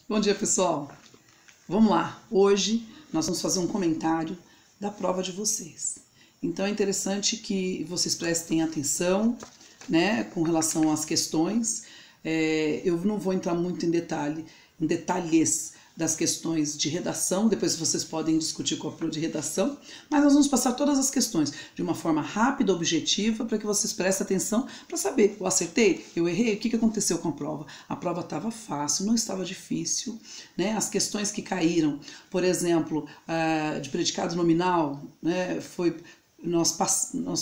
Bom dia, pessoal. Vamos lá. Hoje nós vamos fazer um comentário da prova de vocês. Então é interessante que vocês prestem atenção, né, com relação às questões. Eu não vou entrar muito em detalhes das questões de redação, depois vocês podem discutir com a prova de redação, mas nós vamos passar todas as questões de uma forma rápida, objetiva, para que vocês prestem atenção para saber, eu acertei, eu errei, o que aconteceu com a prova? A prova estava fácil, não estava difícil, né? As questões que caíram, por exemplo, de predicado nominal, né, nós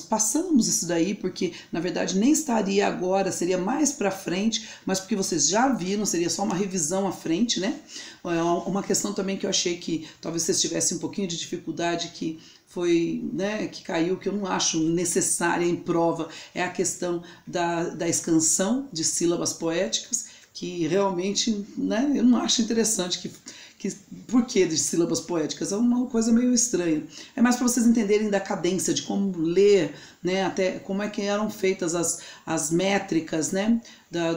passamos isso daí porque, na verdade, nem estaria agora, seria mais para frente, mas porque vocês já viram, seria só uma revisão à frente, né? Uma questão também que eu achei que talvez vocês tivessem um pouquinho de dificuldade, que foi, né, que caiu, que eu não acho necessária em prova, é a questão da escansão de sílabas poéticas, que realmente, né, eu não acho interessante por que de sílabas poéticas? É uma coisa meio estranha. É mais para vocês entenderem da cadência, de como ler, né, até como é que eram feitas as métricas, né,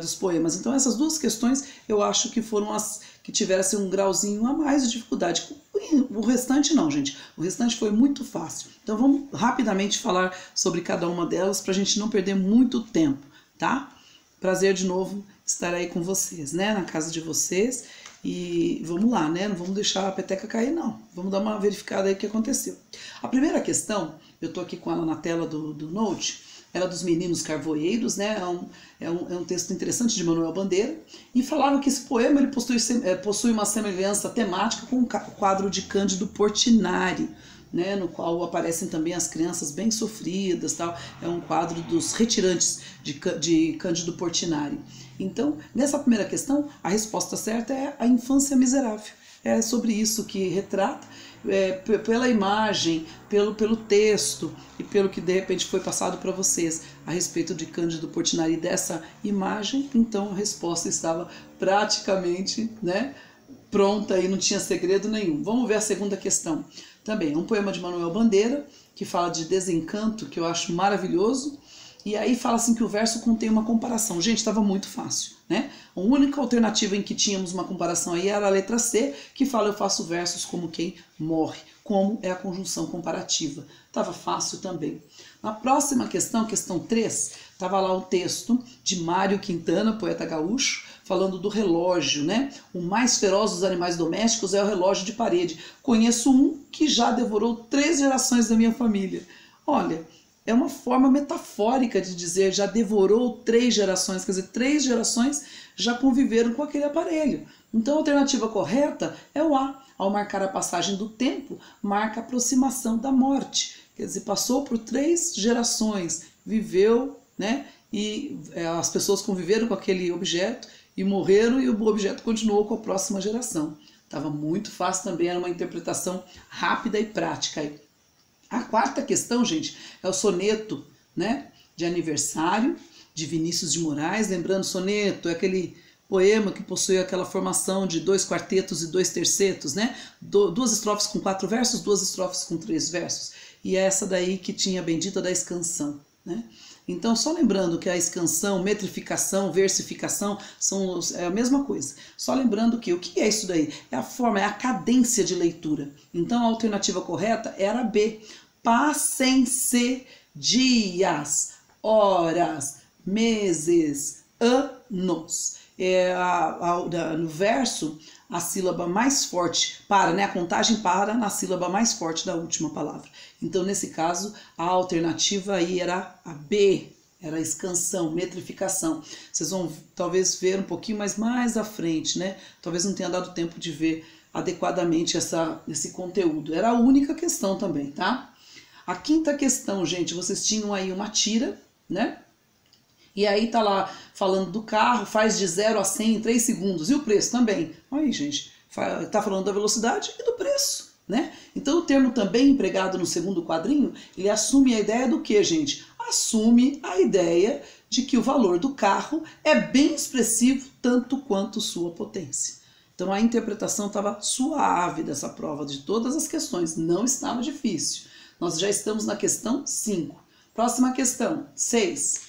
dos poemas. Então essas duas questões eu acho que foram as que tiveram assim, um grauzinho a mais de dificuldade. O restante não, gente. O restante foi muito fácil. Então vamos rapidamente falar sobre cada uma delas para a gente não perder muito tempo, tá? Prazer de novo estar aí com vocês, né, na casa de vocês. E vamos lá, né? Não vamos deixar a peteca cair, não. Vamos dar uma verificada aí o que aconteceu. A primeira questão, eu tô aqui com ela na tela do Note, era dos Meninos Carvoeiros, né? É um texto interessante de Manuel Bandeira, e falava que esse poema ele possui uma semelhança temática com o quadro de Cândido Portinari, né, no qual aparecem também as crianças bem sofridas, tal. É um quadro dos retirantes de Cândido Portinari. Então, nessa primeira questão, a resposta certa é a infância miserável. É sobre isso que retrata, pela imagem, pelo texto e pelo que de repente foi passado para vocês a respeito de Cândido Portinari, dessa imagem. Então a resposta estava praticamente, né, pronta e não tinha segredo nenhum. Vamos ver a segunda questão. Também é um poema de Manuel Bandeira, que fala de desencanto, que eu acho maravilhoso. E aí fala assim que o verso contém uma comparação. Gente, estava muito fácil, né? A única alternativa em que tínhamos uma comparação aí era a letra C, que fala eu faço versos como quem morre. Como é a conjunção comparativa. Estava fácil também. Na próxima questão, questão 3, estava lá o texto de Mário Quintana, poeta gaúcho, falando do relógio, né? O mais feroz dos animais domésticos é o relógio de parede. Conheço um que já devorou 3 gerações da minha família. Olha, é uma forma metafórica de dizer já devorou 3 gerações, quer dizer, 3 gerações já conviveram com aquele aparelho. Então a alternativa correta é o A. Ao marcar a passagem do tempo, marca a aproximação da morte. Quer dizer, passou por 3 gerações, viveu, né? E as pessoas conviveram com aquele objeto e morreram e o objeto continuou com a próxima geração. Estava muito fácil também, era uma interpretação rápida e prática. A quarta questão, gente, é o soneto, né, de aniversário de Vinícius de Moraes. Lembrando, soneto é aquele poema que possui aquela formação de 2 quartetos e 2 tercetos, né? 2 estrofes com 4 versos, 2 estrofes com 3 versos. E é essa daí que tinha a bendita da escansão, né? Então, só lembrando que a escansão, metrificação, versificação é a mesma coisa. Só lembrando que o que é isso daí? É a forma, é a cadência de leitura. Então, a alternativa correta era B. Passem-se dias, horas, meses, anos. No verso, a sílaba mais forte para, né? A contagem para na sílaba mais forte da última palavra. Então, nesse caso, a alternativa aí era a B, era a escansão, metrificação. Vocês vão talvez ver um pouquinho mais à frente, né? Talvez não tenha dado tempo de ver adequadamente esse conteúdo. Era a única questão também, tá? A quinta questão, gente, vocês tinham aí uma tira, né? E aí tá lá falando do carro, faz de 0 a 100 em 3 segundos. E o preço também. Aí, gente, tá falando da velocidade e do preço, né? Então o termo também empregado no segundo quadrinho, ele assume a ideia do que, gente? Assume a ideia de que o valor do carro é bem expressivo tanto quanto sua potência. Então a interpretação estava suave dessa prova, de todas as questões, não estava difícil. Nós já estamos na questão 5. Próxima questão, 6.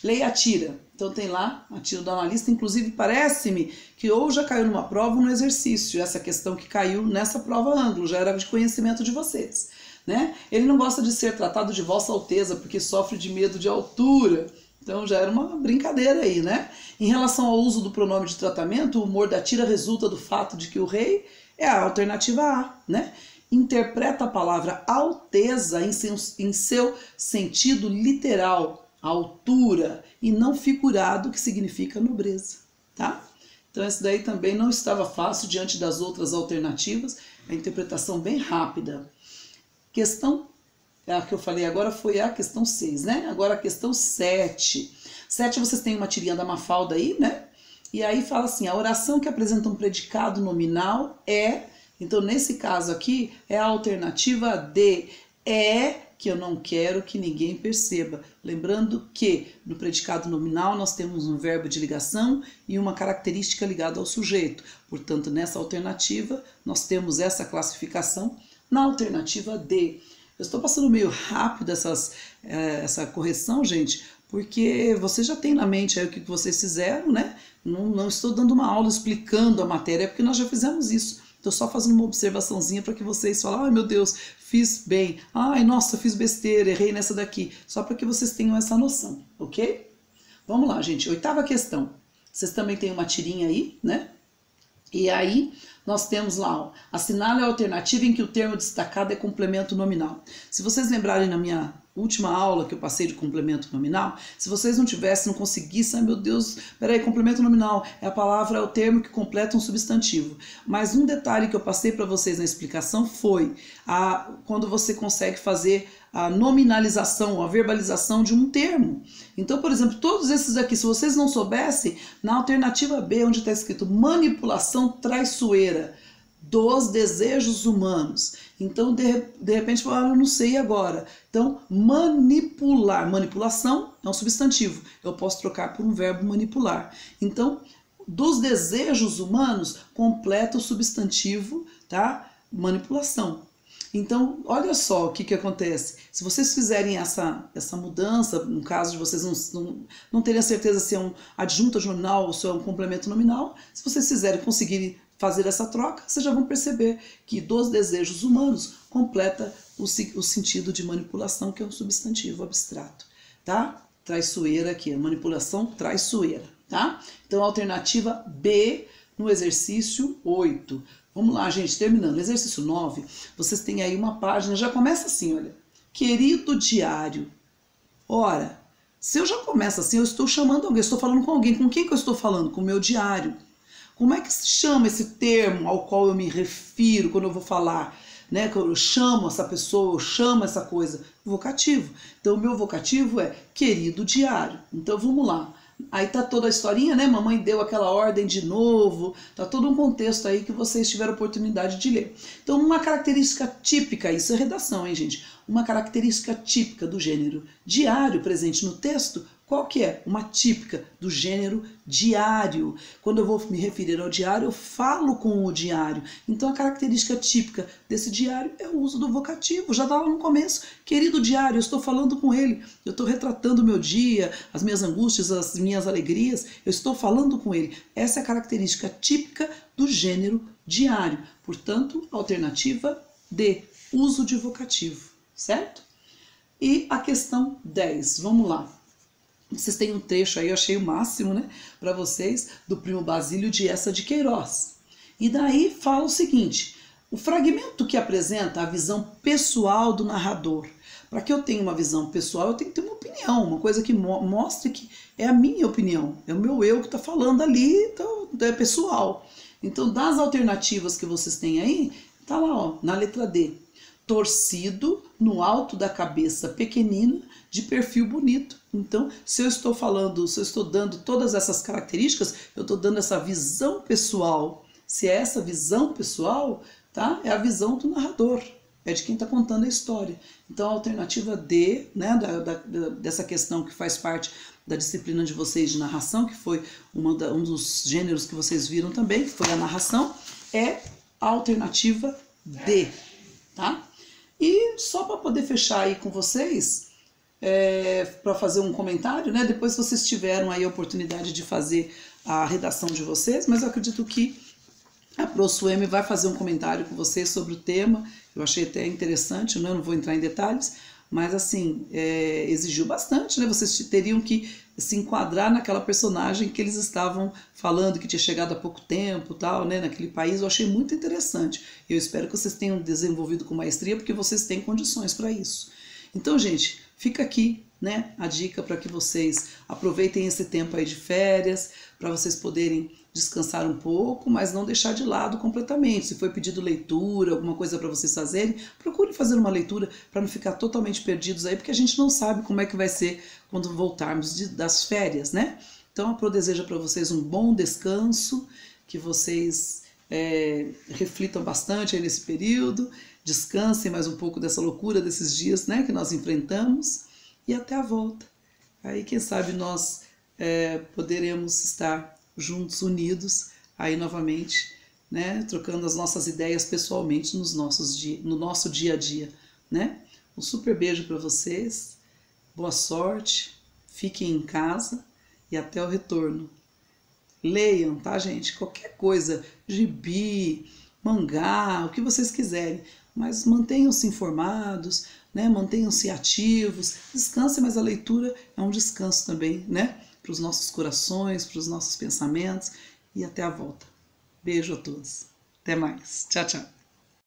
Leia a tira. Então tem lá a tira do analista, inclusive parece-me que ou já caiu numa prova ou no exercício, essa questão que caiu nessa prova ângulo, já era de conhecimento de vocês. Né? Ele não gosta de ser tratado de Vossa Alteza, porque sofre de medo de altura. Então já era uma brincadeira aí, né? Em relação ao uso do pronome de tratamento, o humor da tira resulta do fato de que o rei é a alternativa A, né? Interpreta a palavra alteza em seu sentido literal, altura, e não figurado, que significa nobreza, tá? Então esse daí também não estava fácil diante das outras alternativas, a interpretação bem rápida. Questão, a que eu falei agora foi a questão 6, né? Agora a questão 7. 7 vocês têm uma tirinha da Mafalda aí, né? E aí fala assim, a oração que apresenta um predicado nominal é... Então nesse caso aqui é a alternativa D, é que eu não quero que ninguém perceba. Lembrando que no predicado nominal nós temos um verbo de ligação e uma característica ligada ao sujeito. Portanto, nessa alternativa nós temos essa classificação na alternativa D. Eu estou passando meio rápido essa correção, gente, porque você já tem na mente aí o que vocês fizeram, né? Não estou dando uma aula explicando a matéria, porque nós já fizemos isso. Estou só fazendo uma observaçãozinha para que vocês falem, ai meu Deus, fiz bem, ai nossa, fiz besteira, errei nessa daqui, só para que vocês tenham essa noção, ok? Vamos lá, gente, 8ª questão. Vocês também têm uma tirinha aí, né? E aí nós temos lá, ó, assinale a alternativa em que o termo destacado é complemento nominal. Se vocês lembrarem na minha última aula que eu passei de complemento nominal, se vocês não conseguissem, meu Deus, peraí, complemento nominal é a palavra, é o termo que completa um substantivo. Mas um detalhe que eu passei para vocês na explicação foi quando você consegue fazer a nominalização, a verbalização de um termo. Então, por exemplo, todos esses aqui, se vocês não soubessem, na alternativa B, onde está escrito manipulação traiçoeira dos desejos humanos. Então, de repente, eu não sei agora. Então, manipular. Manipulação é um substantivo. Eu posso trocar por um verbo manipular. Então, dos desejos humanos, completa o substantivo, tá? Manipulação. Então, olha só o que acontece. Se vocês fizerem essa mudança, no caso de vocês não terem a certeza se é um adjunto nominal ou se é um complemento nominal, se vocês fizerem conseguirem fazer essa troca, vocês já vão perceber que dos desejos humanos completa o sentido de manipulação, que é um substantivo abstrato, tá? Traiçoeira aqui, a manipulação traiçoeira, tá? Então, a alternativa B no exercício 8. Vamos lá, gente, terminando. Exercício 9, vocês têm aí uma página, já começa assim, olha. Querido diário. Ora, se eu já começo assim, eu estou chamando alguém, eu estou falando com alguém. Com quem que eu estou falando? Com o meu diário. Como é que se chama esse termo ao qual eu me refiro quando eu vou falar? Né? Que eu chamo essa pessoa, eu chamo essa coisa. Vocativo. Então, o meu vocativo é querido diário. Então, vamos lá. Aí tá toda a historinha, né? Mamãe deu aquela ordem de novo, tá todo um contexto aí que vocês tiveram oportunidade de ler. Então, uma característica típica, isso é redação, hein, gente? Uma característica típica do gênero diário presente no texto, qual que é? Uma típica do gênero diário. Quando eu vou me referir ao diário, eu falo com o diário. Então, a característica típica desse diário é o uso do vocativo. Já estava no começo. Querido diário, eu estou falando com ele. Eu estou retratando o meu dia, as minhas angústias, as minhas alegrias. Eu estou falando com ele. Essa é a característica típica do gênero diário. Portanto, alternativa D, uso de vocativo. Certo? E a questão 10. Vamos lá. Vocês têm um trecho aí, eu achei o máximo, né, para vocês, do Primo Basílio de Eça de Queiroz. E daí fala o seguinte, o fragmento que apresenta a visão pessoal do narrador. Para que eu tenha uma visão pessoal, eu tenho que ter uma opinião, uma coisa que mostre que é a minha opinião, é o meu eu que está falando ali, então é pessoal. Então, das alternativas que vocês têm aí, tá lá, ó, na letra D. Torcido no alto da cabeça pequenina, de perfil bonito. Então, se eu estou falando, se eu estou dando todas essas características, eu estou dando essa visão pessoal. Se é essa visão pessoal, tá? É a visão do narrador, é de quem está contando a história. Então, a alternativa D, né, dessa questão que faz parte da disciplina de vocês de narração, que foi um dos gêneros que vocês viram também, que foi a narração, é a alternativa D, tá? E só para poder fechar aí com vocês, para fazer um comentário, né? Depois vocês tiveram aí a oportunidade de fazer a redação de vocês, mas eu acredito que a Pro Sueme vai fazer um comentário com vocês sobre o tema. Eu achei até interessante, né? Eu não vou entrar em detalhes, mas assim, exigiu bastante, né? Vocês teriam que se enquadrar naquela personagem que eles estavam falando, que tinha chegado há pouco tempo, tal, né? Naquele país. Eu achei muito interessante. Eu espero que vocês tenham desenvolvido com maestria, porque vocês têm condições para isso. Então, gente, fica aqui, né, a dica para que vocês aproveitem esse tempo aí de férias, para vocês poderem descansar um pouco, mas não deixar de lado completamente. Se foi pedido leitura, alguma coisa para vocês fazerem, procure fazer uma leitura para não ficar totalmente perdidos aí, porque a gente não sabe como é que vai ser quando voltarmos das férias, né? Então a Pro deseja para vocês um bom descanso, que vocês reflitam bastante aí nesse período, descansem mais um pouco dessa loucura desses dias, né, que nós enfrentamos, e até a volta. Aí quem sabe nós poderemos estar juntos, unidos, aí novamente, né, trocando as nossas ideias pessoalmente no nosso dia a dia, né? Um super beijo para vocês, boa sorte, fiquem em casa e até o retorno. Leiam, tá, gente? Qualquer coisa, gibi, mangá, o que vocês quiserem, mas mantenham-se informados, né? Mantenham-se ativos, descansem, mas a leitura é um descanso também, né? Para os nossos corações, para os nossos pensamentos, e até a volta. Beijo a todos. Até mais. Tchau, tchau.